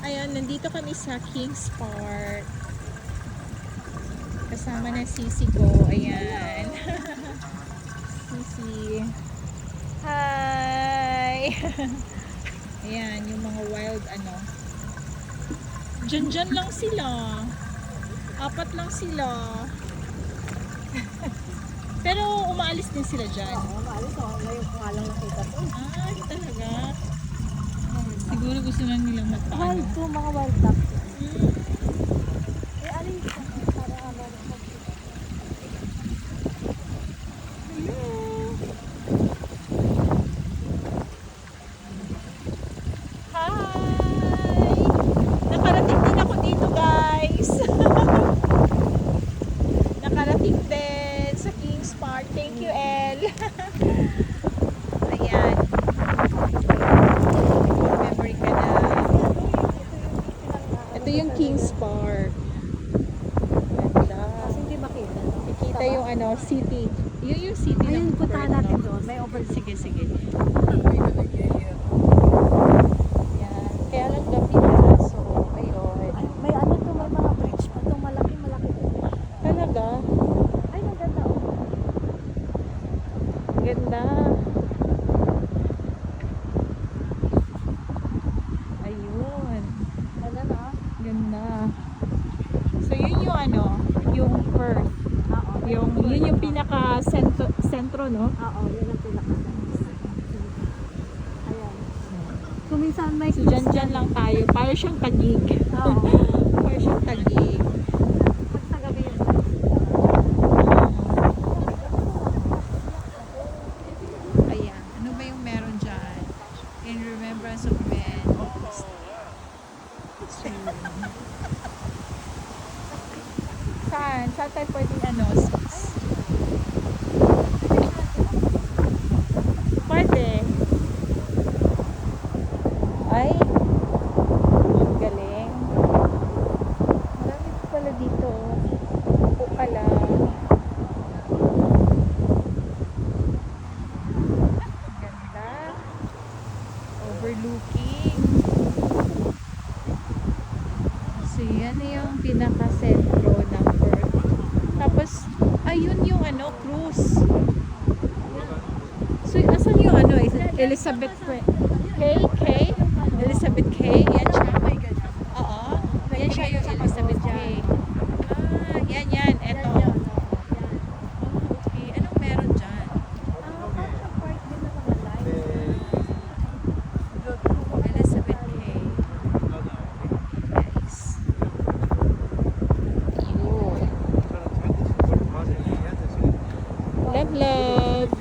Ayan, nandito kami sa Kings Park. Kasama na Sisi ko. Ayan. Sisi. Hi! Ayan, yung mga wild ano. Diyan lang sila. 4 lang sila. Pero umaalis din sila dyan. Oo, maalis ako. Ngayon ko nga lang nakita to. Ah, talaga. Siguro gusto lang nilang Wild magpaano. to, mga wild duck. Hmm. Eh, alin ko para meron ko. Hi! Nakarating din ako dito, guys. Nakarating din sa Kings Park. Thank you, El. Ayan. Memory ka na. Ito yung Kings Park. Ganda. Kasi hindi makita. No? Kikita yung ano, city. Yun yung city Ayun, ng puntahan Perth, natin no? doon. May over. Sige, sige. Yan. Kaya lang gabi na. So, ayun. Ay, may ano to, may mga bridge pa to. Malaki, malaki. Talaga? Ay, maganda. Oh. Ganda. Ayun. Ano na? Ganda. So, yun yung ano, yung Perth. Oo. Yun yung pinaka sentro, no? Oo, yun ang pinaka. Ayan. Kung minsan may So, dyan lang tayo. Para siyang Taguig. Oo. Para siyang Taguig. Pag sa gabi yun. Ayan. Ano ba yung meron dyan? In remembrance of men. Saan? Saan tayo pwede ano? Pwede. Ay. Ang galing. Marami pa pala dito. Upo ka lang. Ganda. Overlooking. So, yan na yung pinaka-sentro ng Perth. Tapos, ayun yung ano, cruise. So, asan yung ano, Elizabeth K? Elizabeth K? Yan siya. Oo. Yan siya yung Elizabeth K. Ah, yan. Eto. Okay. Anong meron dyan? Elizabeth K. Guys. Yun. Love, love.